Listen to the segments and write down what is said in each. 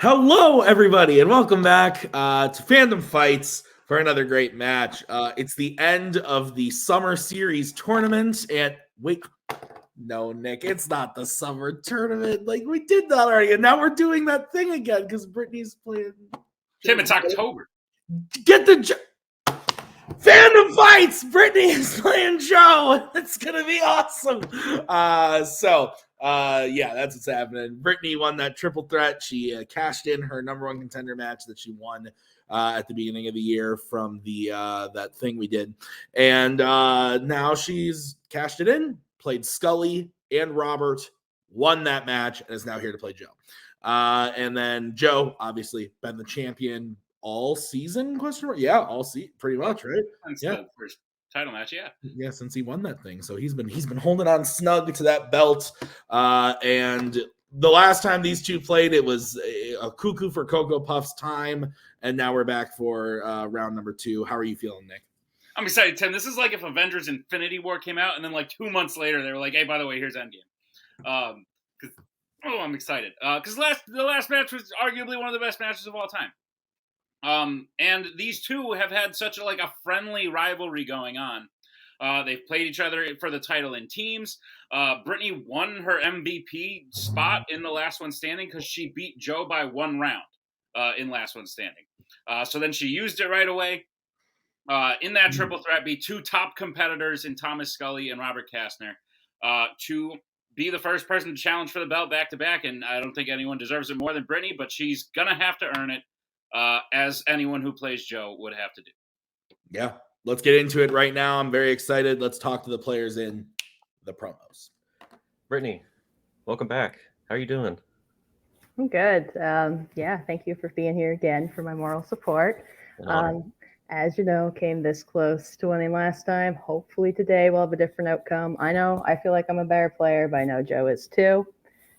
Hello, everybody, and welcome back to Fandom Fights for another great match. It's the end of the Summer Series tournament, and wait, no, Nick, it's not the Summer Tournament. Like, we did that already, and now we're doing that thing again because Brittany's playing. Tim, it's October. Get the Fandom Fights! Brittany is playing Joe. It's going to be awesome. Yeah, that's what's happening. Brittany won that triple threat. She cashed in her number one contender match that she won at the beginning of the year from the that thing we did. And now she's cashed it in, played Scully and Robert, won that match, and is now here to play Joe. And then Joe, obviously, been the champion all season? Yeah, all season, pretty much, right? Since the first title match, yeah, since he won that thing. So he's been holding on snug to that belt. And the last time these two played, it was a cuckoo for Cocoa Puffs time, and now we're back for round number 2. How are you feeling, Nick? I'm excited, Tim. This is like if Avengers Infinity War came out, and then like 2 months later, they were like, "Hey, by the way, here's Endgame." I'm excited because the last match was arguably one of the best matches of all time. And these two have had such a friendly rivalry going on. They've played each other for the title in teams. Brittany won her MVP spot in the last one standing because she beat Joe by 1 round in last one standing. So then she used it right away. In that triple threat, beat 2 top competitors in Thomas Scully and Robert Kastner to be the first person to challenge for the belt back-to-back. And I don't think anyone deserves it more than Brittany, but she's going to have to earn it. As anyone who plays Joe would have to do. Yeah, let's get into it right now. I'm very excited. Let's talk to the players in the promos. Brittany, welcome back. How are you doing? I'm good. Thank you for being here again for my moral support. As you know, came this close to winning last time. Hopefully today we'll have a different outcome. I feel like I'm a better player, but I know Joe is too.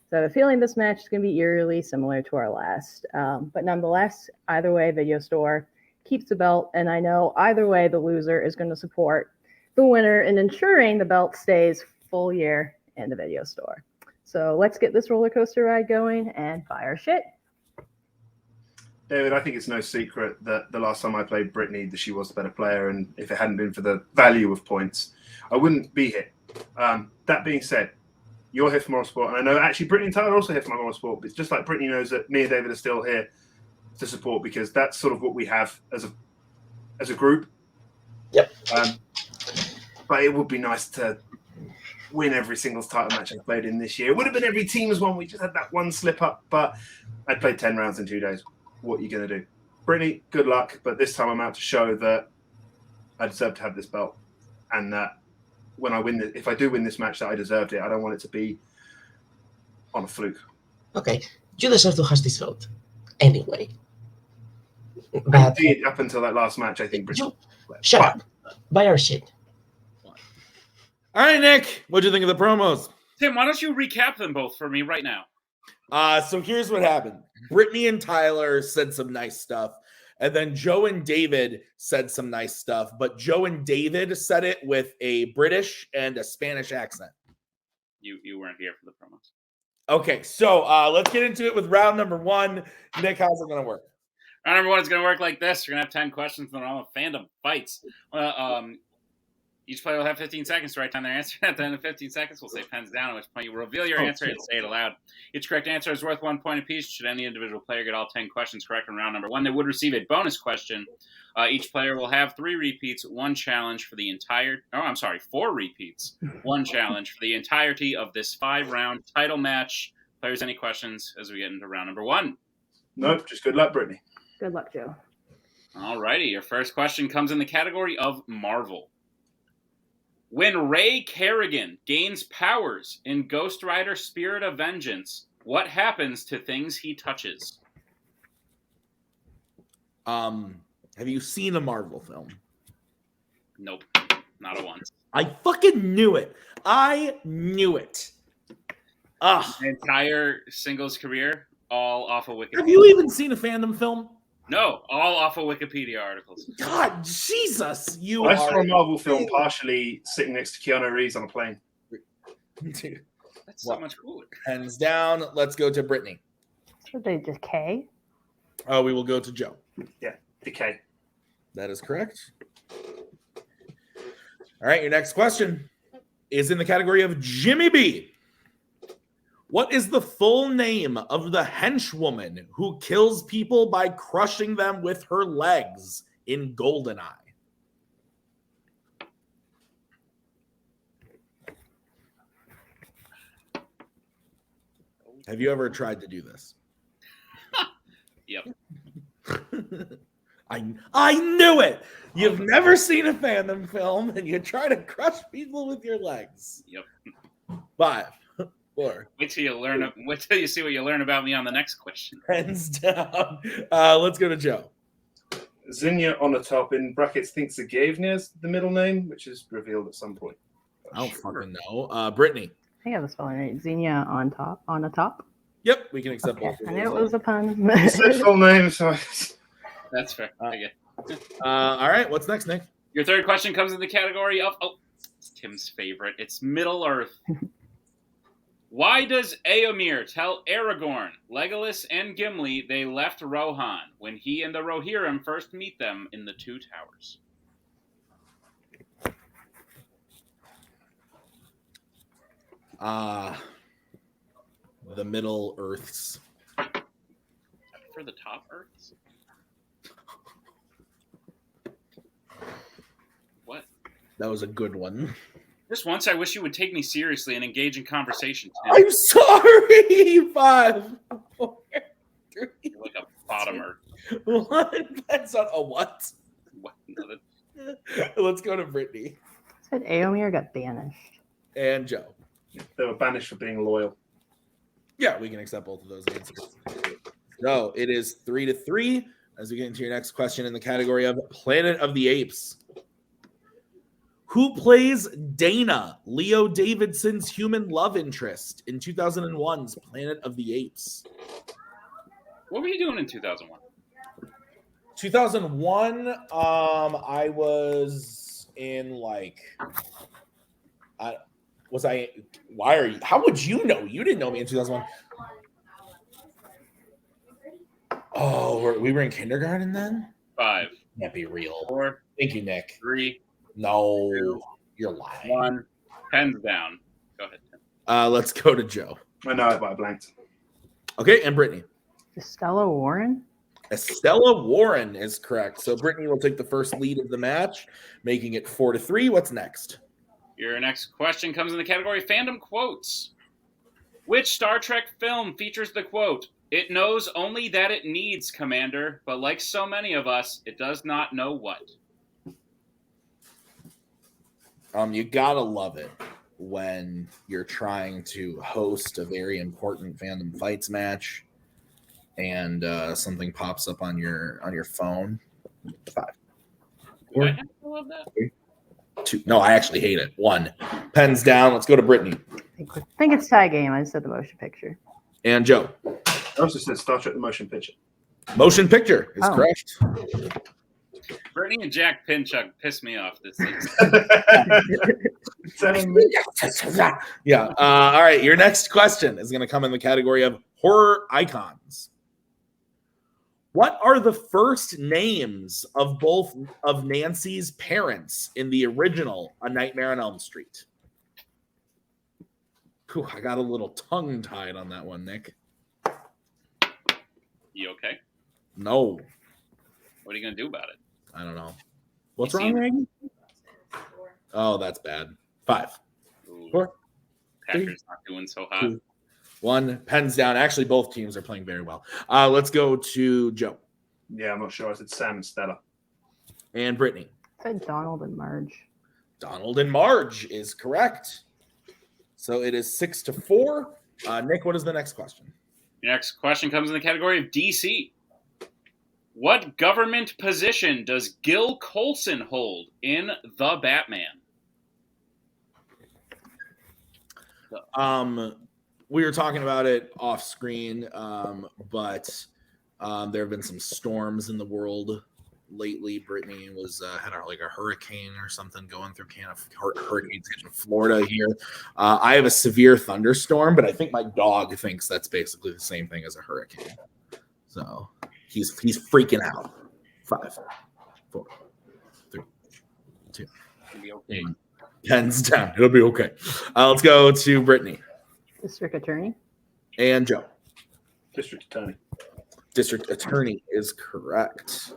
So I have a feeling this match is going to be eerily similar to our last. But nonetheless, either way, Video Store keeps the belt. And I know either way, the loser is going to support the winner in ensuring the belt stays full year in the Video Store. So let's get this roller coaster ride going and fire shit. David, I think it's no secret that the last time I played Brittany, that she was the better player. And if it hadn't been for the value of points, I wouldn't be here. That being said, you're here for moral support, and I know actually Brittany and Tyler are also here for my moral support. But it's just like Brittany knows that me and David are still here to support because that's sort of what we have as a group. Yep. But it would be nice to win every single title match I played in this year. It would have been every team's one. We just had that one slip up, but I played 10 rounds in 2 days. What are you going to do? Brittany, good luck, but this time I'm out to show that I deserve to have this belt, and that when I win, if I do win this match, that I deserved it. I don't want it to be on a fluke. Okay, you deserve to have this belt anyway. But Indeed, up until that last match, I think. Shut up. Buy our shit. All right, Nick, what'd you think of the promos? Tim, why don't you recap them both for me right now? So here's what happened. Brittany and Tyler said some nice stuff. And then Joe and David said some nice stuff, but Joe and David said it with a British and a Spanish accent. You weren't here for the promos. Okay, so let's get into it with round number 1. Nick, how's it going to work? Round number 1 is going to work like this. You're going to have 10 questions, and they're all Fandom Fights. Each player will have 15 seconds to write down their answer. At the end of 15 seconds, we'll say pens down, at which point you will reveal your answer and say it aloud. Each correct answer is worth 1 point apiece. Should any individual player get all 10 questions correct in round number 1, they would receive a bonus question. Each player will have 3 repeats, 1 challenge for the entire... 4 repeats, 1 challenge for the entirety of this 5-round title match. Players, any questions as we get into round number 1? Nope, just good luck, Brittany. Good luck, Joe. All righty, your first question comes in the category of Marvel. When Ray Kerrigan gains powers in Ghost Rider Spirit of Vengeance, what happens to things he touches? Have you seen a Marvel film? Nope, not a once. I fucking knew it. I knew it. Ugh. The entire singles career, all off of Wikipedia. Have you even seen a Fandom film? No, all off of Wikipedia articles. God, Jesus, I saw a Marvel film partially sitting next to Keanu Reeves on a plane. Dude. That's so much cooler. Hands down. Let's go to Brittany. So they just K? We will go to Joe. Yeah, Decay. That is correct. All right, your next question is in the category of Jimmy B. What is the full name of the henchwoman who kills people by crushing them with her legs in GoldenEye? Have you ever tried to do this? Yep. I knew it. You've never seen a Fandom film and you try to crush people with your legs. Yep. 5, 4. Wait till you see what you learn about me on the next question. Hands down. Let's go to Joe. Zinnia on the top in brackets thinks Zagavnia is the middle name, which is revealed at some point. I don't fucking know. Brittany. I think I have the spelling right. Xenia on the top. Yep, we can accept Okay. both of I knew it those. was a pun. He said full name, so That's fair. I get it. All right, what's next, Nick? Your third question comes in the category of it's Tim's favorite. It's Middle Earth. Why does Éomer tell Aragorn, Legolas, and Gimli they left Rohan when he and the Rohirrim first meet them in the Two Towers? The Middle Earths. For the top Earths? What? That was a good one. Just once, I wish you would take me seriously and engage in conversation, Tim. I'm sorry. 5, 4, 3, You're like a bottom Earth. 1. That's not a what? What? No, Let's go to Brittany Said Éomer got banished. and Joe. they were banished for being loyal. Yeah, we can accept both of those answers. So it is 3-3 as we get into your next question in the category of Planet of the Apes. Who plays Dana, Leo Davidson's human love interest in 2001's Planet of the Apes? What were you doing in 2001? 2001, I was in how would you know? You didn't know me in 2001. Oh, we were in kindergarten then? 5, Can't be real. 4, Thank you, Nick. 3, No, 2, you're lying. 1. Pens down. Go ahead, Tim. Let's go to Joe. I know it, but I blanked. Okay, and Brittany. Estella Warren? Estella Warren is correct. So Brittany will take the first lead of the match, making it 4-3. What's next? Your next question comes in the category of Fandom Quotes. Which Star Trek film features the quote, "It knows only that it needs, Commander, but like so many of us, it does not know what"? You gotta love it when you're trying to host a very important Fandom Fights match and something pops up on your phone. 5. Do I have to love that? 2. No, I actually hate it. 1. Pens down. Let's go to Brittany I think it's tie game. I just said the motion picture. and Joe. I also said Star Trek the Motion Picture. Motion picture is Oh. correct. Brittany and Jack Pinchuk piss me off this season. Yeah. All right. Your next question is going to come in the category of horror icons. What are the first names of both of Nancy's parents in the original A Nightmare on Elm Street? Whew, I got a little tongue-tied on that one, Nick. You okay? No, What are you going to do about it? I don't know. What's You wrong, seem- Maggie? Oh, that's bad. 5, Ooh, 4, Packers not doing so hot. 2, 1. Pens down. Actually, both teams are playing very well. Let's go to Joe Yeah, I'm not sure. I said Sam and Stella. and Brittany. I said Donald and Marge. Donald and Marge is correct. So it is 6-4. Nick, what is the next question? Your next question comes in the category of DC. What government position does Gil Colson hold in The Batman? We were talking about it off screen, but there have been some storms in the world lately. Brittany was had a hurricane or something going through hurricanes hitting Florida here. I have a severe thunderstorm, but I think my dog thinks that's basically the same thing as a hurricane. So He's freaking out. 5, 4, 3, 2. It'll be okay. Pens down. It'll be okay. Let's go to Brittany District Attorney. and Joe. District Attorney. District Attorney is correct.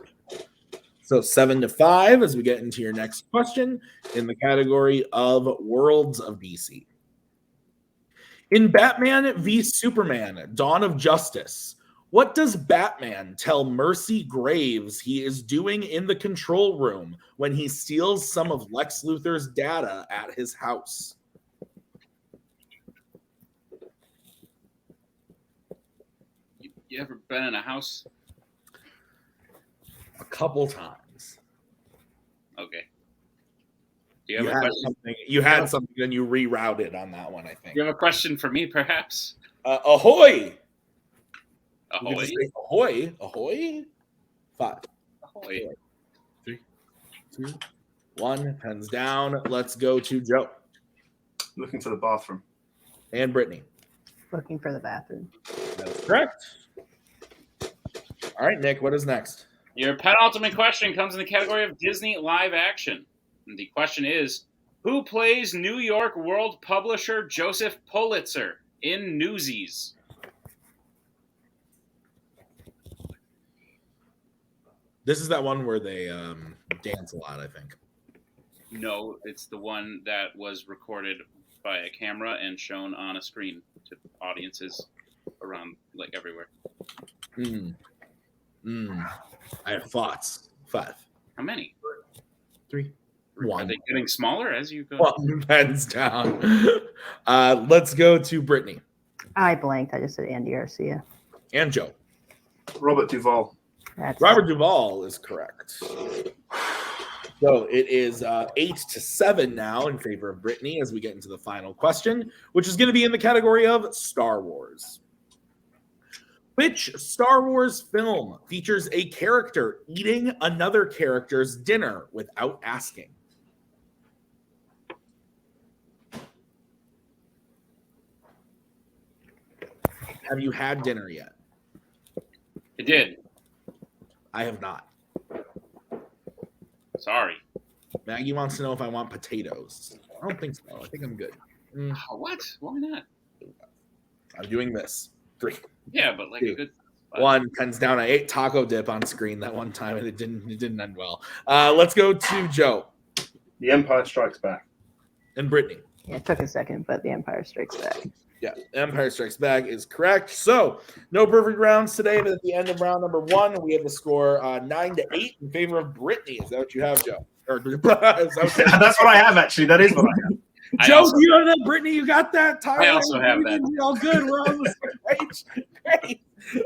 So 7-5 as we get into your next question in the category of Worlds of DC. In Batman v Superman, Dawn of Justice, what does Batman tell Mercy Graves he is doing in the control room when he steals some of Lex Luthor's data at his house? You ever been in a house? A couple times. Okay. Do you have a question? You had something, then you rerouted on that one, I think. You have a question for me, perhaps? Ahoy! Ahoy. You can just say ahoy. Ahoy. 5. Ahoy. 4, 3, 2, 1. Pens down. Let's go to Joe. Looking for the bathroom. And Brittany. Looking for the bathroom. That's correct. All right, Nick, what is next? Your penultimate question comes in the category of Disney live action. And the question is, who plays New York World publisher Joseph Pulitzer in Newsies? This is that one where they dance a lot, I think. No, it's the one that was recorded by a camera and shown on a screen to audiences around, like, everywhere. I have thoughts. 5. How many? 3, Are 1. they getting smaller as you go? 1. Pens down. Let's go to Brittany I blanked. I just said Andy Garcia. and Joe. Robert Duvall. That's Robert Duvall is correct. So it is 8-7 now in favor of Brittany as we get into the final question, which is going to be in the category of Star Wars. Which Star Wars film features a character eating another character's dinner without asking? Have you had dinner yet? It did. I have not. Sorry. Maggie wants to know if I want potatoes. I don't think so. I think I'm good. What? Why not? I'm doing this. 3. Yeah, but like 2, a good 1. Pens down. I ate taco dip on screen that one time and it didn't end well. Let's go to Joe The Empire Strikes Back. and Brittany. Yeah, it took a second, but The Empire Strikes Back. Yeah, Empire Strikes Back is correct. So no perfect rounds today, but at the end of round number 1, we have the score 9-8 in favor of Brittany. Is that what you have, Joe? Or, is that what you have? That's what I have, actually. That is what I have. Joe, do you know that? Brittany, you got that? Tyler, I also have that. We all good. We're on the same page. Great.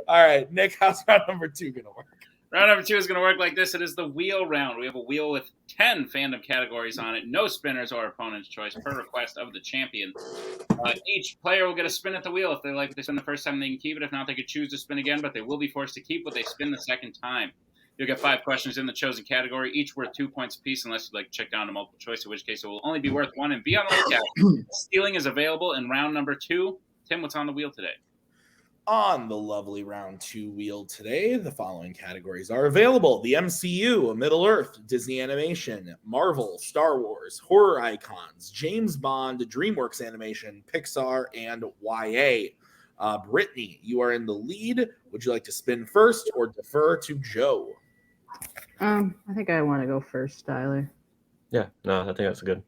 All right, Nick, how's round number 2 going to work? Round number 2 is going to work like this. It is the wheel round. We have a wheel with 10 fandom categories on it. No spinners or opponent's choice per request of the champion. Each player will get a spin at the wheel. If they like what they spin the first time, they can keep it. If not, they could choose to spin again, but they will be forced to keep what they spin the second time. You'll get 5 questions in the chosen category, each worth 2 points apiece, unless you check down to multiple choice, in which case it will only be worth 1. And be on the lookout. Stealing is available in round number 2. Tim, what's on the wheel today? On the lovely round 2 wheel today, the following categories are available: the MCU, Middle-earth, Disney Animation, Marvel, Star Wars, Horror Icons, James Bond, DreamWorks Animation, Pixar, and YA. Brittany, you are in the lead. Would you like to spin first or defer to Joe? I think I want to go first, Tyler. Yeah, no, I think that's good.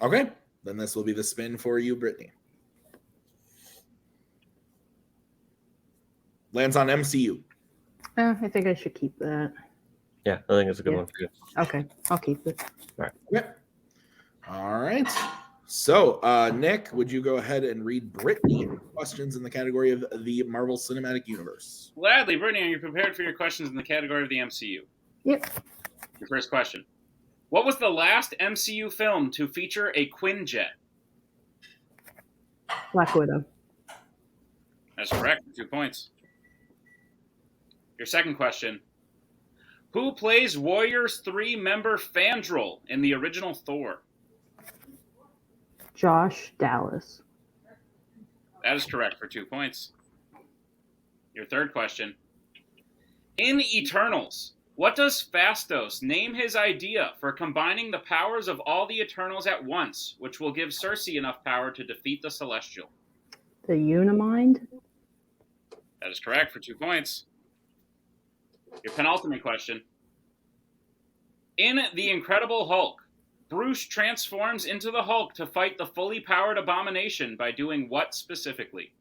Okay, then this will be the spin for you, Brittany. Lands on MCU. I think I should keep that. Yeah, I think it's a good Yeah. one for you. Okay, I'll keep it. Yep. All right. So, Nick, would you go ahead and read Brittany questions in the category of the Marvel Cinematic Universe? Gladly. Brittany, are you prepared for your questions in the category of the MCU? Yep. Your first question. What was the last MCU film to feature a Quinjet? Black Widow. That's correct. 2 points. Your second question. Who plays Warriors 3 member Fandral in the original Thor? Josh Dallas. That is correct for 2 points. Your third question. In Eternals, what does Phastos name his idea for combining the powers of all the Eternals at once, which will give Cersei enough power to defeat the Celestial? The Unimind? That is correct for 2 points. Your penultimate question. In The Incredible Hulk, Bruce transforms into the Hulk to fight the fully powered Abomination by doing what specifically?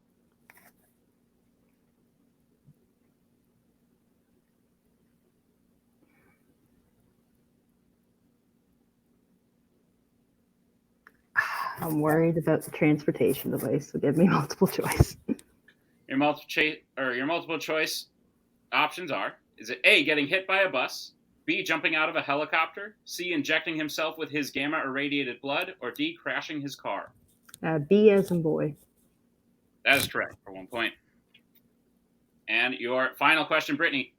I'm worried about the transportation device, so give me multiple choice. Your multiple choice options are: is it A, getting hit by a bus, B, jumping out of a helicopter, C, injecting himself with his gamma irradiated blood, or D, crashing his car? B as in boy. That is correct for 1 point. And your final question, Brittany.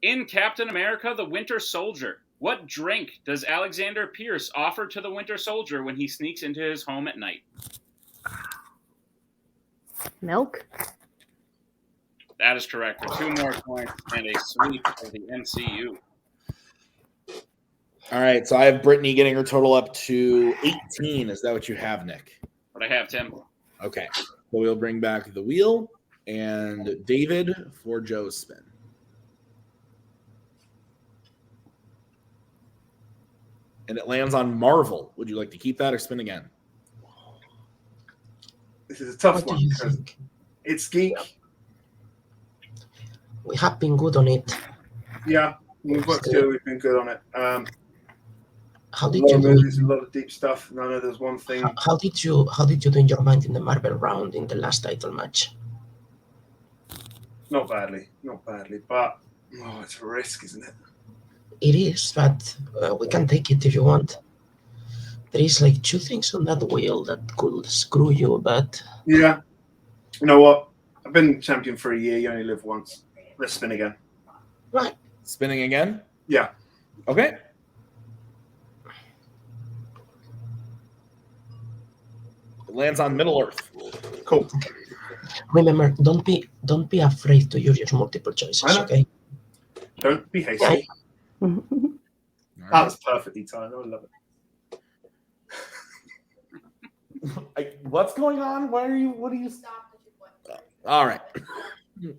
In Captain America: The Winter Soldier, what drink does Alexander Pierce offer to the Winter Soldier when he sneaks into his home at night? Milk? That is correct for 2 more points and a sweep of the MCU. All right, so I have Brittany getting her total up to 18. Is that what you have, Nick? What I have, Tim. Okay, so we'll bring back the wheel and David for Joe's spin. And it lands on Marvel. Would you like to keep that or spin again? This is a tough What do one you because think? it's geek. We have been good on it. Yeah, we've got to. We've been good on it. How A did lot you of do? movies, a lot of deep stuff. And I know there's one thing. How did you do in your mind in the Marvel round in the last title match? Not badly, but it's a risk, isn't it? It is, but we can take it if you want. There is like 2 things on that wheel that could screw you, but Yeah. You know what? I've been champion for a year. You only live once. Let's spin again. right. Spinning again? Yeah. Okay. It lands on Middle Earth. Cool. Remember, don't be afraid to use your multiple choices, I know. okay? Don't be hasty. All That right. was perfectly timed. I love it. What's going on? What are you? All right.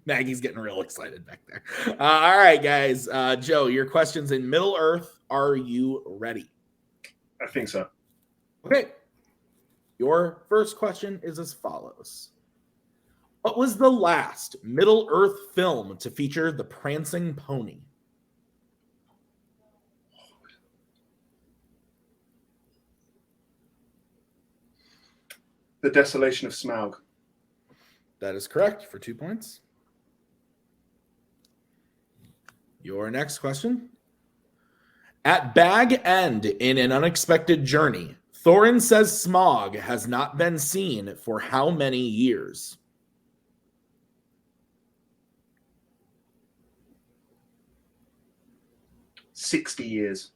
Maggie's getting real excited back there. All right, guys. Joe, your questions in Middle Earth. Are you ready? I think so. Okay. Your first question is as follows. What was the last Middle Earth film to feature the prancing pony? The Desolation of Smaug. That is correct for 2 points. Your next question. At Bag End in An Unexpected Journey, Thorin says Smaug has not been seen for how many years? $60 years.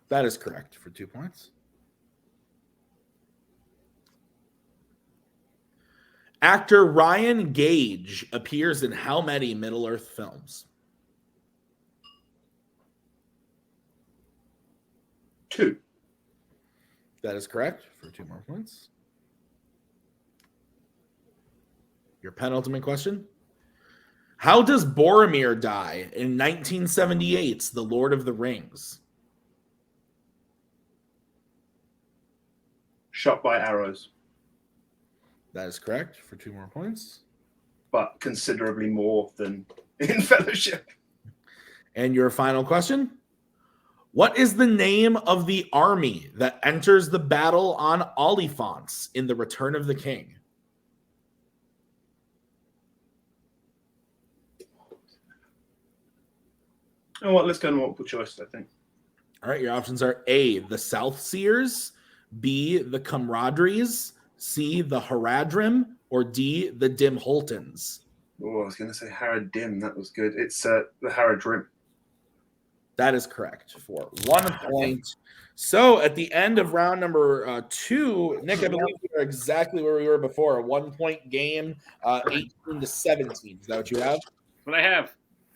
That is correct for 2 points. Actor Ryan Gage appears in how many Middle-earth films? 2. That is correct for 2 more points. Your penultimate question. How does Boromir die in 1978's The Lord of the Rings? Shot by arrows. That is correct for 2 more points. But considerably more than in Fellowship. And your final question. What is the name of the army that enters the battle on Oliphants in The Return of the King? You know what? Let's go to multiple choice, I think. All right, your options are A, the Southseers, B, the Camaraderies, C, the Haradrim, or D, the Dimholtons. Oh, I was going to say Haradim. That was good. It's the Haradrim. That is correct for 1 point. So at the end of round number 2, Nick, I believe we are exactly where we were before. A 1 point game, 18 to 17. Is that what you have? What I have.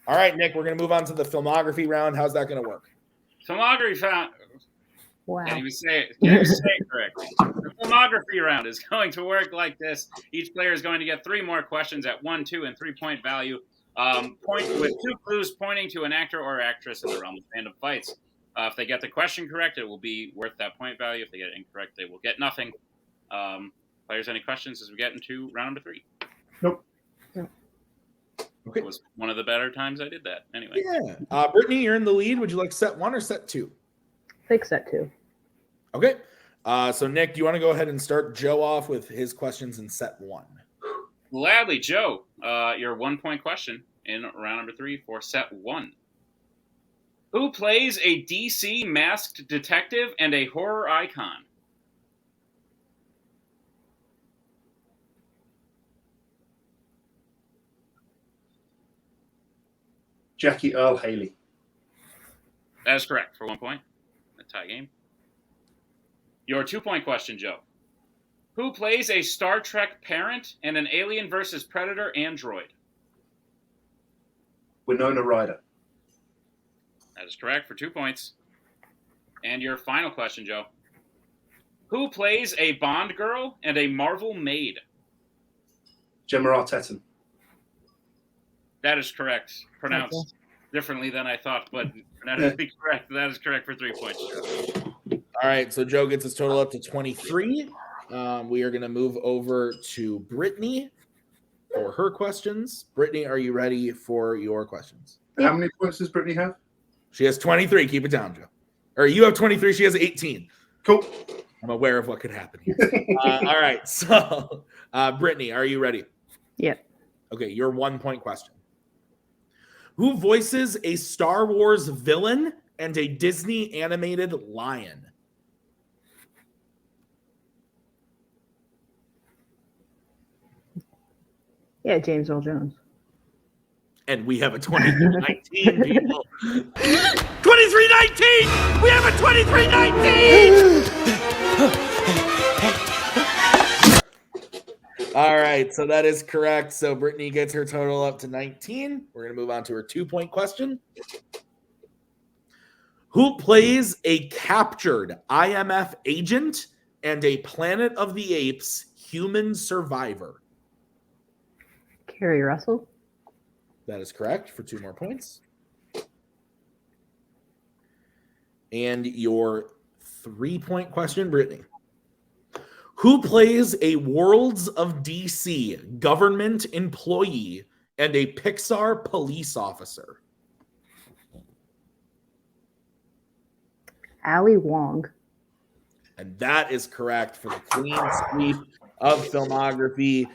All right, Nick, we're going to move on to the filmography round. How's that going to work? Filmography round. Wow. Can't even say it correctly. The filmography round is going to work like this. Each player is going to get 3 more questions at 1, 2, and 3-point value. Point with 2 clues pointing to an actor or actress in the realm of fandom fights. If they get the question correct, it will be worth that point value. If they get it incorrect, they will get nothing. Players, any questions as we get into round number 3? Nope. Okay. It was one of the better times I did that. Anyway. Yeah. Brittani, you're in the lead. Would you like set 1 or set 2? Take set 2. Okay. So, Nick, do you want to go ahead and start Joe off with his questions in set 1? Gladly, Joe. Your 1-point question in round number 3 for set 1. Who plays a DC masked detective and a horror icon? Jackie Earl Haley. That is correct for 1 point. A tie game. Your 2-point question, Joe. Who plays a Star Trek parent and an Alien vs. Predator android? Winona Ryder. That is correct for 2 points. And your final question, Joe. Who plays a Bond girl and a Marvel maid? Gemma Arterton. That is correct. Pronounced differently than I thought, but that is correct. That is correct for 3 points, Joe. All right. So, Joe gets his total up to 23. We are going to move over to Brittani for her questions. Brittani, are you ready for your questions? How many points does Brittany have? She has 23. Keep it down, Joe. Or you have 23. She has 18. Cool. I'm aware of what could happen here. All right. So, Brittani, are you ready? Yep. Okay. Your 1-point question. Who voices a Star Wars villain and a Disney animated lion? Yeah, James Earl Jones. And we have a 2319, people. 2319! We have a 2319! All right, so that is correct. So Brittani gets her total up to 19. We're going to move on to her 2-point question. Who plays a captured IMF agent and a Planet of the Apes human survivor? Kerry Russell. That is correct for 2 more points. And your 3-point question, Brittani. Who plays a Worlds of DC government employee and a Pixar police officer? Ali Wong. And that is correct for the clean sweep of filmography.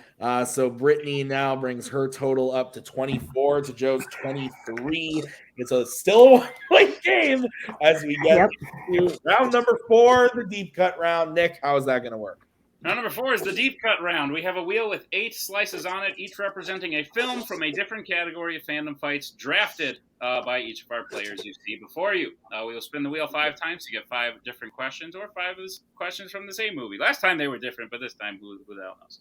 So Brittani now brings her total up to 24 to Joe's 23. It's still a 1-point game as we get to round number 4, the deep cut round. Nick, how is that going to work? Round number 4 is the deep cut round. We have a wheel with 8 slices on it, each representing a film from a different category of fandom fights drafted by each of our players you see before you. We will spin the wheel 5 times to get 5 different questions or 5 questions from the same movie. Last time they were different, but this time, who the hell knows?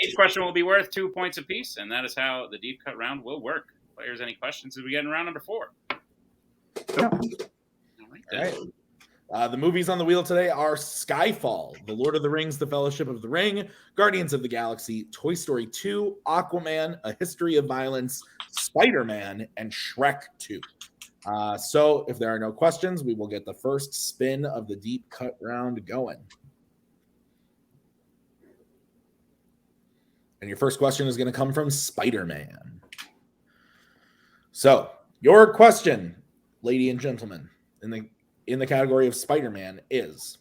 Each question will be worth 2 points apiece, and that is how the deep cut round will work. Players, any questions as we get in round number 4? All right. The movies on the wheel today are Skyfall, The Lord of the Rings, The Fellowship of the Ring, Guardians of the Galaxy, Toy Story 2, Aquaman, A History of Violence, Spider-Man, and Shrek 2. So if there are no questions, we will get the first spin of the deep cut round going. And your first question is going to come from Spider-Man. So your question, lady and gentlemen, in the category of Spider-Man is: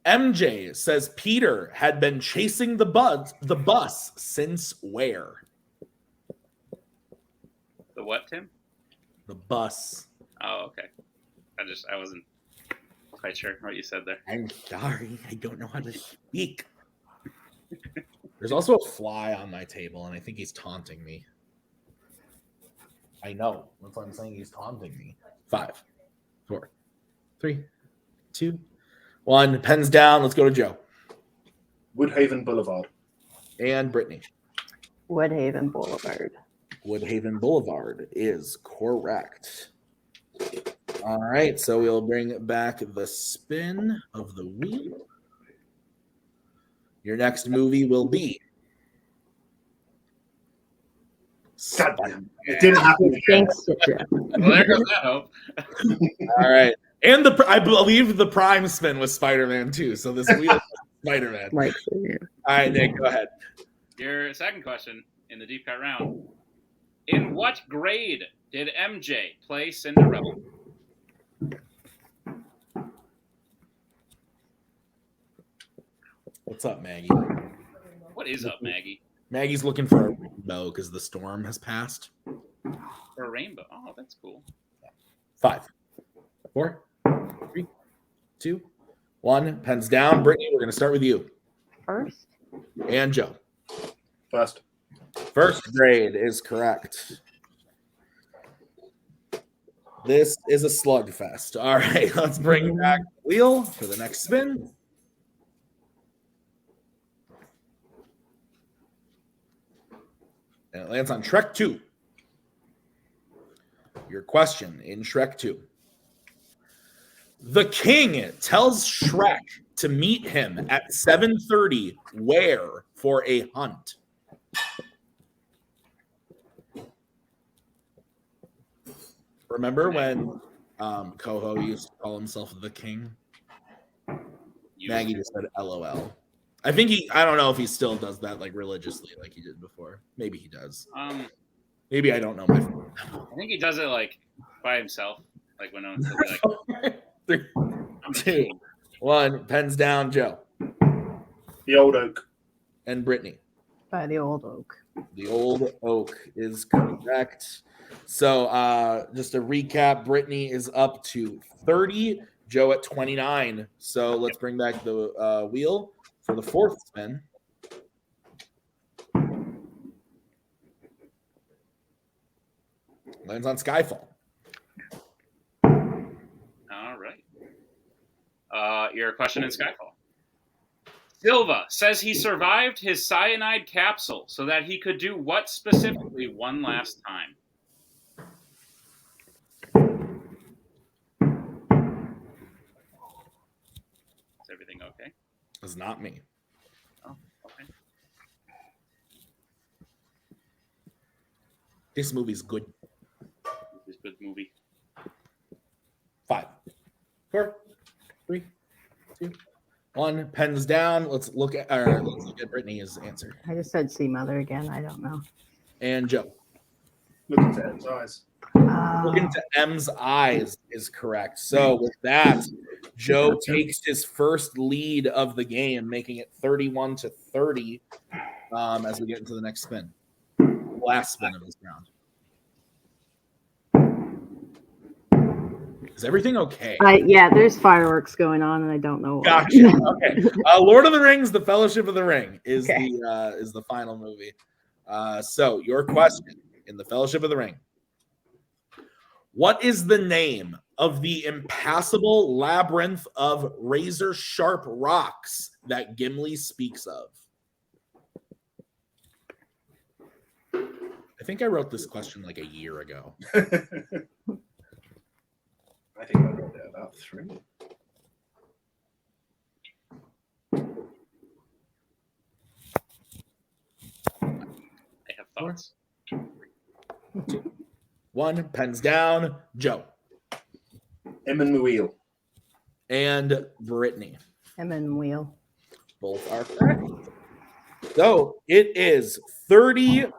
MJ says Peter had been chasing the bus since where? The what, Tim? The bus. Oh, okay. I wasn't quite sure what you said there. I'm sorry, I don't know how to speak. There's also a fly on my table, and I think he's taunting me. I know. That's what I'm saying. He's taunting me. 5, 4, 3, 2, 1. Pens down. Let's go to Joe. Woodhaven Boulevard. And Brittani. Woodhaven Boulevard. Woodhaven Boulevard is correct. All right, so we'll bring back the spin of the wheel. Your next movie will be Spider-Man. It didn't happen again. Thanks, Jeff. Well, there goes that hope. All right, and I believe the prime spin was Spider-Man too. So this wheel is Spider-Man. Like, All right, Nick, go ahead. Your second question in the deep cut round. In what grade did MJ play Cinderella? What's up, Maggie? What is up, Maggie? Maggie's looking for a rainbow because the storm has passed. For a rainbow. Oh, that's cool. 5, 4, 3, 2, 1. Pens down. Brittany, we're going to start with you. First. And Joe. First. First grade is correct. This is a slugfest. All right, let's bring back the wheel for the next spin. And it lands on Shrek 2. Your question in Shrek 2. The king tells Shrek to meet him at 7:30 where for a hunt? Remember when Koho used to call himself the king? Maggie just said LOL. I don't know if he still does that like religiously like he did before. Maybe he does. Maybe I don't know my friend. I think he does it like by himself. Like when no one's like 3, 2, 1. Pens down, Joe. The Old Oak. And Brittany. By the Old Oak. The Old Oak is correct. So just to recap, Brittany is up to 30, Joe at 29. So let's bring back the wheel for the fourth spin. Lands on Skyfall. All right. Your question in Skyfall. Silva says he survived his cyanide capsule so that he could do what specifically one last time? Is everything okay? It's not me. Oh, okay. This movie's good. This is a good movie. 5, 4, 3, 2, 1. Pens down. Let's look at Brittany's answer. I just said see mother again. I don't know. And Joe. Look into Ed's eyes. Look into M's eyes is correct. So with that, Joe takes his first lead of the game, making it 31-30 as we get into the next spin. Last spin of this round. Is everything okay? Yeah, there's fireworks going on, and I don't know why. Gotcha. Okay. Lord of the Rings: The Fellowship of the Ring is Okay. the final movie. So your question in The Fellowship of the Ring. What is the name of the impassable labyrinth of razor-sharp rocks that Gimli speaks of? I think I wrote this question like a year ago. I think I wrote it about 3. I have thoughts. 1. Pens down. Joe. Emmanuel. And Brittany. Emmen Wheel. Both are correct. So it is 33-32.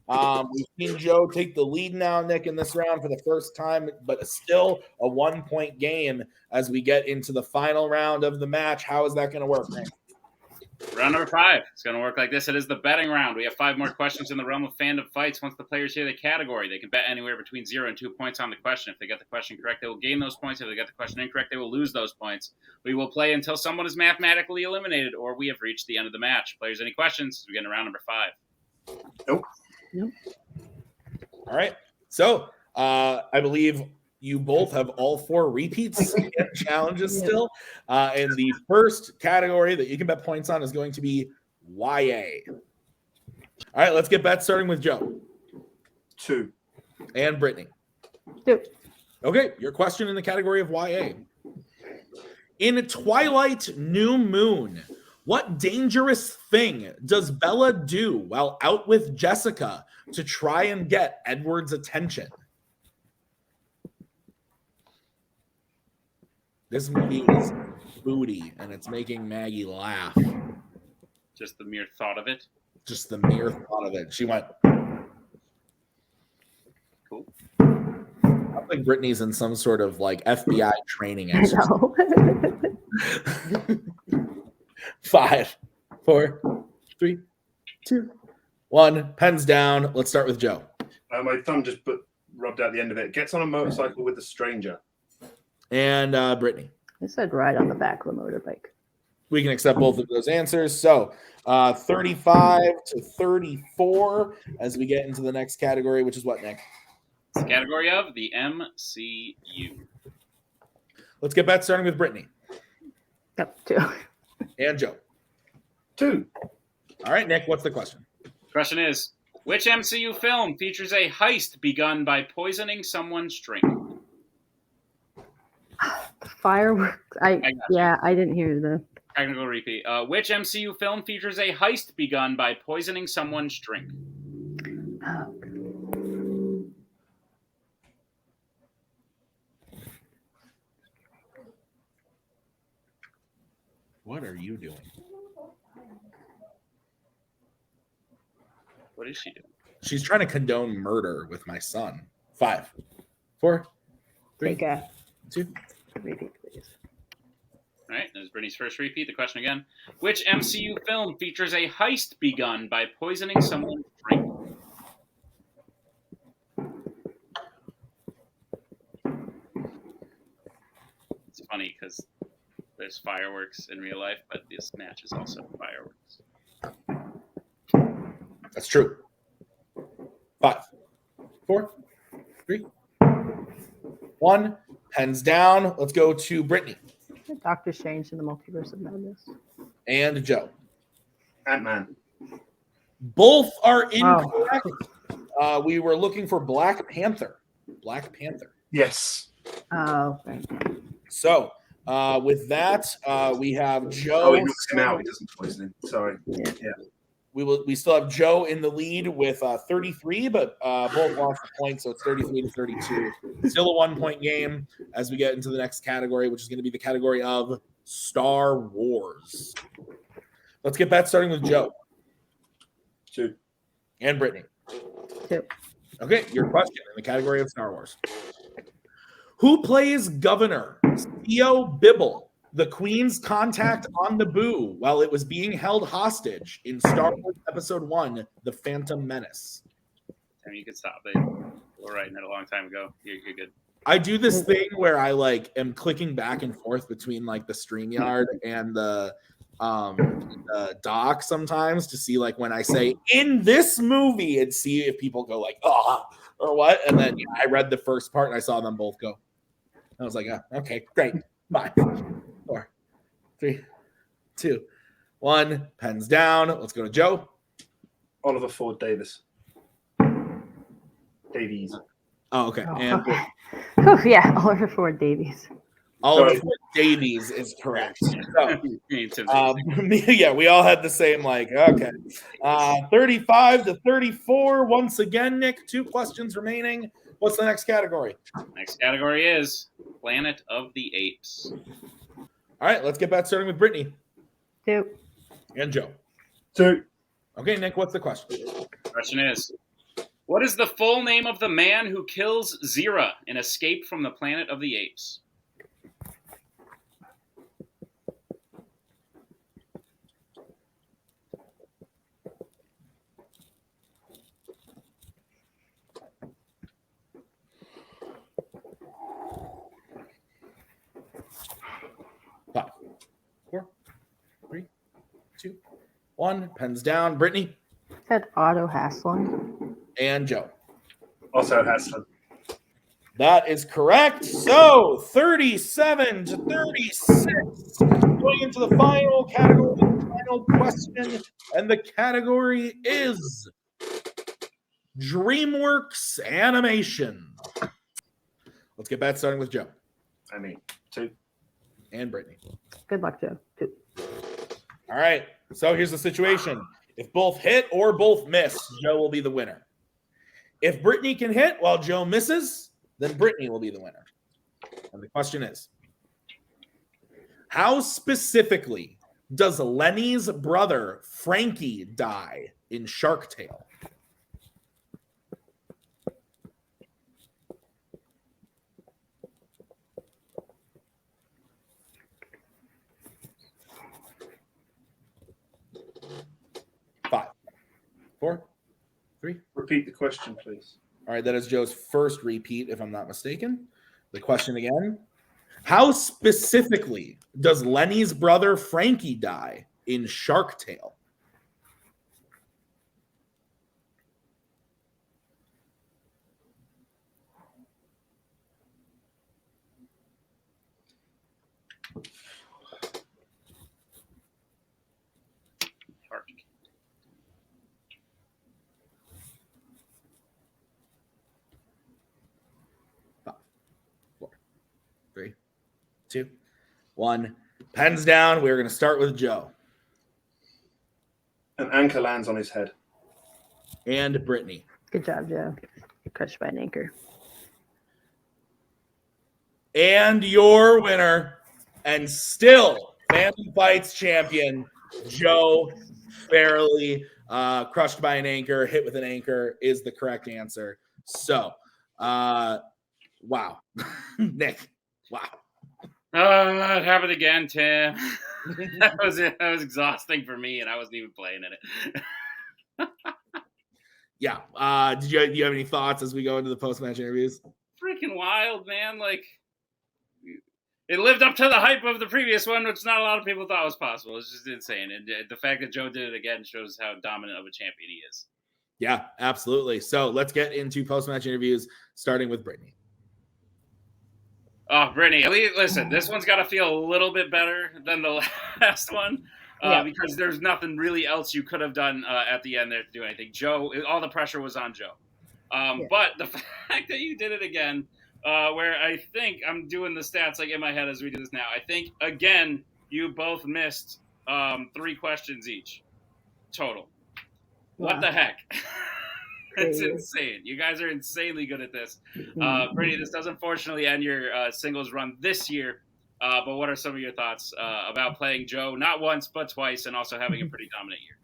We've seen Joe take the lead now, Nick, in this round for the first time, but still a 1-point game as we get into the final round of the match. How is that going to work, Nick? Round number 5. It's going to work like this. It is the betting round. We have 5 more questions in the realm of fandom fights. Once the players hear the category, they can bet anywhere between 0 and 2 points on the question. If they get the question correct, they will gain those points. If they get the question incorrect, they will lose those points. We will play until someone is mathematically eliminated or we have reached the end of the match. Players, any questions? We get into round number 5. Nope. All right. So I believe you both have all 4 repeats and challenges still. And the first category that you can bet points on is going to be YA. All right, let's get bets starting with Joe. 2. And Brittany. 2. Okay, your question in the category of YA. In Twilight New Moon, what dangerous thing does Bella do while out with Jessica to try and get Edward's attention? This movie is booty, and it's making Maggie laugh. Just the mere thought of it. Just the mere thought of it. She went. Cool. I think Brittany's in some sort of like FBI training exercise. No. 5, 4, 3, 2, 1. Pens down. Let's start with Joe. My thumb just rubbed out the end of it. Gets on a motorcycle with a stranger. And Brittany. I said ride on the back of a motorbike. We can accept both of those answers. So 35 to 34 as we get into the next category, which is what, Nick? It's the category of the MCU. Let's get back starting with Brittany. Yep, 2. And Joe. 2. All right, Nick, what's the question? Question is, which MCU film features a heist begun by poisoning someone's drink? Fireworks. I didn't hear the Technical repeat. Which MCU film features a heist begun by poisoning someone's drink? What are you doing? What is she doing? She's trying to condone murder with my son. 5, 4, 3, take a 2. repeat, please. All right, this is Brittany's first repeat. The question again. Which MCU film features a heist begun by poisoning someone's drink? It's funny because there's fireworks in real life, but this match is also fireworks. That's true. 5, 4, 3, 1. Pens down. Let's go to Brittany. Doctor Strange in the Multiverse of Madness. And Joe. Ant-Man. Both are incorrect. We were looking for Black Panther. Black Panther. Yes. Oh, right. So with that, we have Joe. Oh, he knocks him out. He doesn't poison him. Sorry. Yeah. We still have Joe in the lead with 33, but both lost the point, so it's 33 to 32. Still a 1-point game as we get into the next category, which is going to be the category of Star Wars. Let's get back starting with Joe. 2. And Brittany. 2. Okay, your question in the category of Star Wars. Who plays Governor Theo Bibble, the Queen's contact on Naboo while it was being held hostage in Star Wars Episode 1, The Phantom Menace? I mean, you could stop it. We're writing it a long time ago. You're good. I do this thing where I am clicking back and forth between the StreamYard and the doc sometimes to see when I say in this movie and see if people go or what. And then I read the first part and I saw them both go. I was like, okay, great. 5, 4, 3, 2, 1. Pens down. Let's go to Joe. Oliver Ford Davies. Oh, okay. Oh, And Oh, yeah, Oliver Ford Davies. Oliver Ford Davies is correct. So, Yeah. we all had the same okay. 35 to 34. Once again, Nick, 2 questions remaining. What's the next category? Next category is Planet of the Apes. All right, let's get back starting with Brittany 2. and Joe. 2. Okay, Nick, what's the question? Question is, what is the full name of the man who kills Zira in Escape from the Planet of the Apes? Five, 4, 3, 2, 1. Pens down. Brittany Said Otto Haslund. and Joe. Also Haslund. That is correct. So 37 to 36. Going into the final category of final question, and the category is DreamWorks Animation. Let's get back starting with Joe. I mean, 2. And Brittany. Good luck, Joe. 2. All right. So here's the situation. If both hit or both miss, Joe will be the winner. If Brittany can hit while Joe misses, then Brittany will be the winner. And the question is, how specifically does Lenny's brother Frankie die in Shark Tale? Five, 4, 3. Repeat the question, please. All right, that is Joe's first repeat, if I'm not mistaken. The question again. How specifically does Lenny's brother Frankie die in Shark Tale? Five, 4, 3, 2, 1. Pens down. We're going to start with Joe. An anchor lands on his head. And Brittany. Good job, Joe. Crushed by an anchor. And your winner, and still Family Fights champion, Joe Farrelly. Crushed by an anchor, hit with an anchor is the correct answer. So, wow. Nick, wow. It happened again, Tim. that was exhausting for me, and I wasn't even playing in it. Yeah. Do you have any thoughts as we go into the post-match interviews? Freaking wild, man. Like, it lived up to the hype of the previous one, which not a lot of people thought was possible. It's just insane. And the fact that Joe did it again shows how dominant of a champion he is. Yeah, absolutely. So let's get into post-match interviews, starting with Brittany. Oh, Brittany, listen, this one's got to feel a little bit better than the last one because there's nothing really else you could have done at the end there to do anything. Joe, all the pressure was on Joe. But the fact that you did it again, where I think I'm doing the stats like in my head as we do this now, I think, again, you both missed 3 questions each total. Wow. What the heck? It's insane. You guys are insanely good at this. Brittany, this does unfortunately end your singles run this year. But what are some of your thoughts about playing Joe not once but twice and also having a pretty dominant year?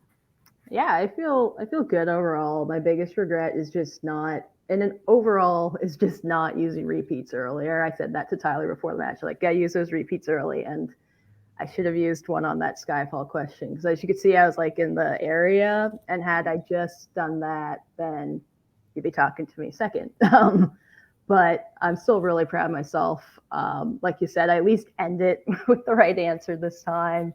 Yeah, I feel good overall. My biggest regret is just not, and an overall is just not using repeats earlier. I said that to Tyler before the match. Like, I use those repeats early, and I should have used one on that Skyfall question because, as you could see, I was like in the area, and had I just done that, then you'd be talking to me second. But I'm still really proud of myself. Like you said, I at least end it with the right answer this time.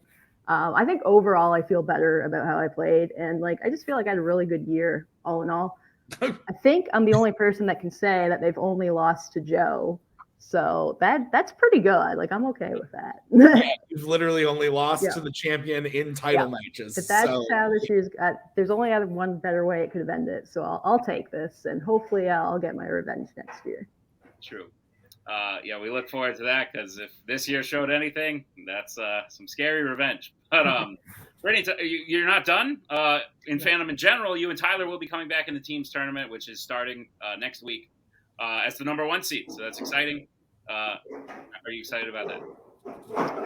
I think overall I feel better about how I played, and like I just feel like I had a really good year all in all. I think I'm the only person that can say that they've only lost to Joe. So that's pretty good. Like, I'm okay with that. Yeah, you've literally only lost to the champion in title matches. But that's how this year's got. There's only one better way it could have ended. So I'll take this, and hopefully I'll get my revenge next year. True. Yeah, we look forward to that because if this year showed anything, that's some scary revenge. But Brittany, you're not done. In Fandom in general, you and Tyler will be coming back in the teams tournament, which is starting next week as the #1 seed. So that's exciting. Are you excited about that?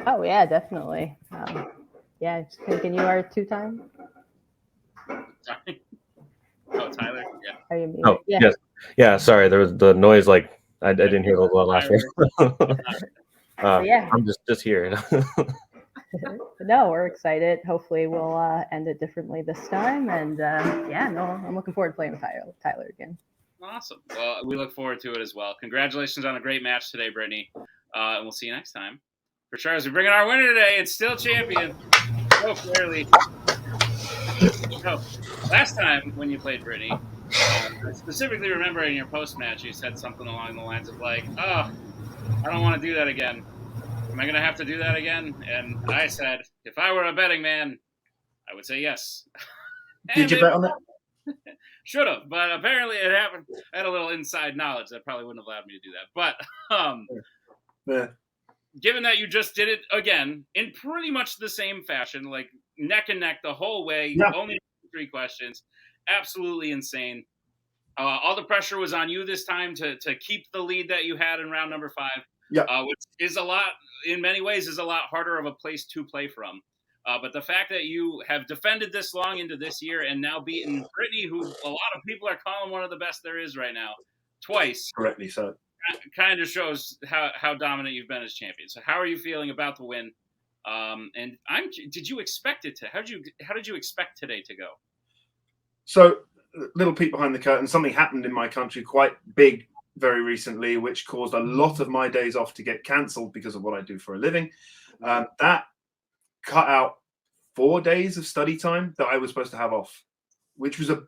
Oh yeah, definitely. Yeah, just thinking you are 2-time. Sorry. Oh, Tyler. Yeah. Are you muted? Oh, yes. Yeah. Sorry, there was the noise. Like I didn't hear the last one. Yeah. I'm just here. No, we're excited. Hopefully we'll end it differently this time. And I'm looking forward to playing with Tyler again. Awesome. Well, we look forward to it as well. Congratulations on a great match today, Brittany. And we'll see you next time. For sure, as we bring in our winner today, it's still champion. So clearly. So, last time when you played Brittany, I specifically remember in your post-match, you said something along the lines of like, oh, I don't want to do that again. Am I going to have to do that again? And I said, if I were a betting man, I would say yes. Did you bet on that? Should have, but apparently it happened. I had a little inside knowledge that probably wouldn't have allowed me to do that. But Yeah. given that you just did it again in pretty much the same fashion, like neck and neck the whole way, Yeah. only 3 questions, absolutely insane. All the pressure was on you this time to keep the lead that you had in round number 5, which is a lot, in many ways, is a lot harder of a place to play from. But the fact that you have defended this long into this year and now beaten Brittani, who a lot of people are calling one of the best there is right now, twice, Correctly so. kind of shows how dominant you've been as champion. So how are you feeling about the win? And did you expect it to? How did you expect today to go? So, little peek behind the curtain. Something happened in my country quite big very recently, which caused a lot of my days off to get cancelled because of what I do for a living. That cut out 4 days of study time that I was supposed to have off, which was a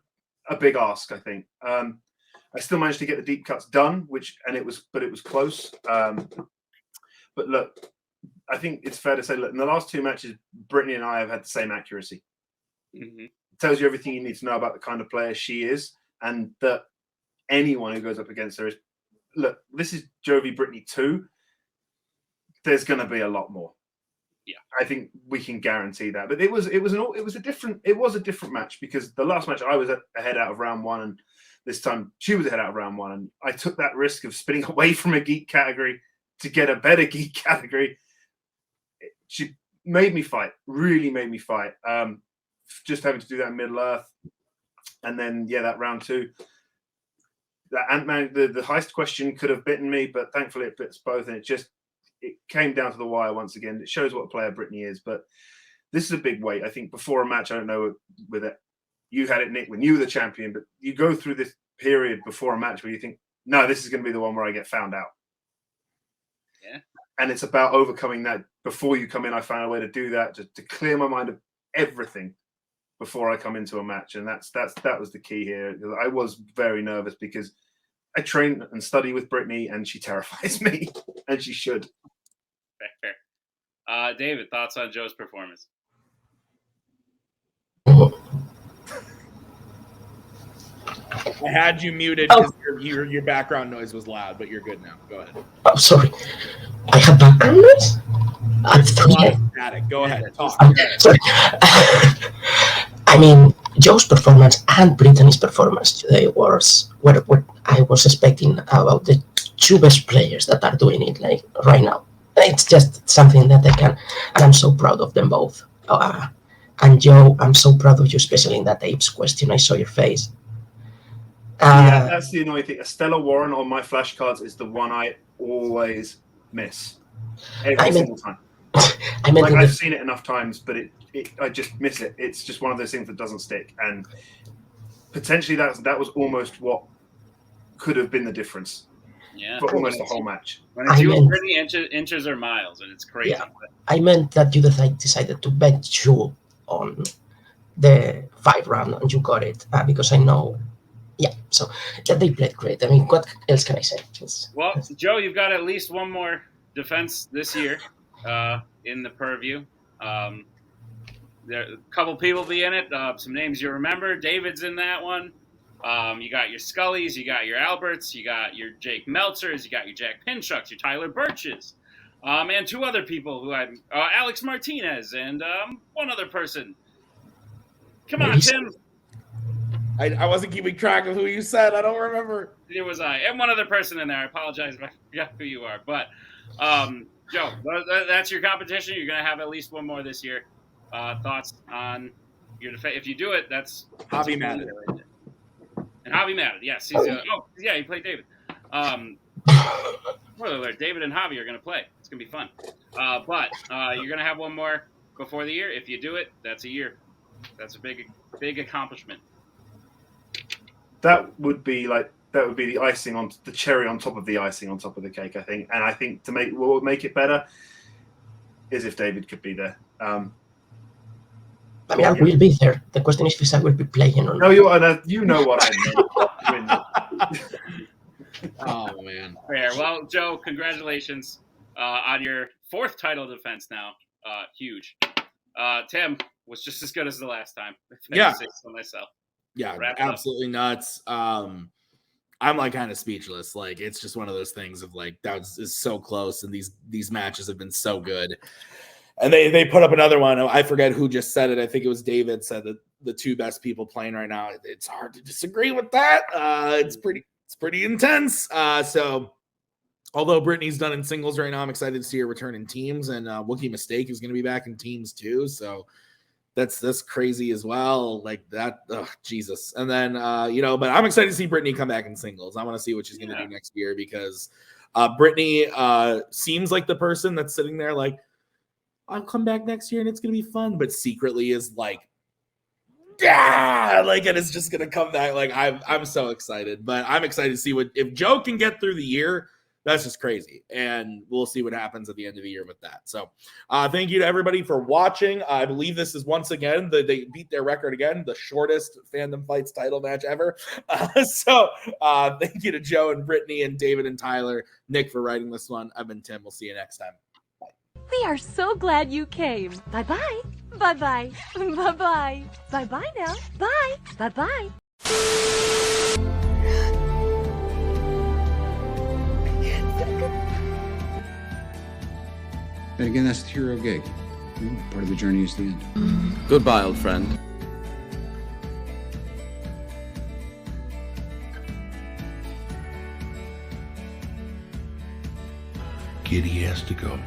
big ask, I think. I still managed to get the deep cuts done, it was close. But look, I think it's fair to say, look, in the last 2 matches, Brittani and I have had the same accuracy. Mm-hmm. It tells you everything you need to know about the kind of player she is, and that anyone who goes up against her is, look, this is Jovi Brittani 2. There's going to be a lot more. Yeah, I think we can guarantee that. But it was a different match, because the last match I was ahead out of round 1, and this time she was ahead out of round 1, and I took that risk of spinning away from a geek category to get a better geek category. She made me fight, really made me fight. Just having to do that in Middle Earth, and then that round 2, that Ant-Man, the heist question could have bitten me, but thankfully it bits both, and it came down to the wire once again. It shows what a player Brittani is, but this is a big weight. I think before a match, I don't know with it, you had it, Nick, when you were the champion, but you go through this period before a match where you think, no, this is going to be the one where I get found out. Yeah. And it's about overcoming that. Before you come in, I found a way to do that, to clear my mind of everything before I come into a match. And that was the key here. I was very nervous because I train and study with Brittani, and she terrifies me, and she should. Fair. David, thoughts on Joe's performance? I had you muted because your background noise was loud, but you're good now. Go ahead. Oh, sorry. I have background noise? Static. Go ahead. Talk. Sorry. I mean, Joe's performance and Brittani's performance today was what I was expecting about the 2 best players that are doing it like right now. It's just something that I can, and I'm so proud of them both. And Joe, I'm so proud of you, especially in that APES question. I saw your face. That's the annoying thing. Estella Warren on my flashcards is the one I always miss every single time. I've seen it enough times, but I just miss it. It's just one of those things that doesn't stick, and potentially that was almost what could have been the difference. Yeah, for almost the whole match. When it's you and Brittani, inches or miles, and it's crazy. Yeah, I meant that you decided to bet Joe on the 5 round, and you got it because I know. Yeah, so that they played great. I mean, what else can I say? Well, Joe, you've got at least one more defense this year in the purview. There a couple people be in it. Some names you remember. David's in that one. You got your Scullys, you got your Alberts, you got your Jake Meltzers, you got your Jack Pinchucks, your Tyler Birches, and 2 other people who Alex Martinez, and one other person. Come on, Tim. I wasn't keeping track of who you said. I don't remember. It was I. And one other person in there. I apologize if I forgot who you are. But, Joe, that's your competition. You're going to have at least one more this year. Thoughts on your defense? If you do it, that's Javi Madden. Right there. And Javi Madden, yes. He played David. Spoiler alert, David and Javi are going to play. It's going to be fun. But you're going to have one more before the year. If you do it, that's a year. That's a big accomplishment. That would be the icing on the cherry on top of the icing on top of the cake, I think. And I think what would make it better is if David could be there. I mean, I will be there. The question is if I will be playing or not. No, you know what I meant. Oh, man. Fair. Well, Joe, congratulations on your 4th title defense now. Huge. Tim, was just as good as the last time. If I Yeah. say so myself. Yeah, Wrap it up. absolutely nuts. I'm like kind of speechless. Like it's just one of those things of like is so close, and these matches have been so good. And they put up another one. I forget who just said it. I think it was David said that the two best people playing right now. It's hard to disagree with that. It's pretty intense. So although Brittany's done in singles right now, I'm excited to see her return in teams. And Wookiee Mistake is going to be back in teams too. So that's crazy as well. Like that, Jesus. And then but I'm excited to see Brittany come back in singles. I want to see what she's going to do next year because Brittany seems like the person that's sitting there like, I'll come back next year and it's going to be fun, but secretly is like, yeah, like, and it's just going to come back. Like, I'm so excited, but I'm excited to see if Joe can get through the year. That's just crazy. And we'll see what happens at the end of the year with that. So thank you to everybody for watching. I believe this is once again, they beat their record again, the shortest Fandom Fights title match ever. So thank you to Joe and Brittany and David and Tyler, Nick for writing this one. I've been Tim. We'll see you next time. We are so glad you came. Bye-bye. Bye-bye. Bye-bye. Bye-bye now. Bye. Bye-bye. And again, that's the hero gig. Part of the journey is the end. Goodbye, old friend. Giddy has to go.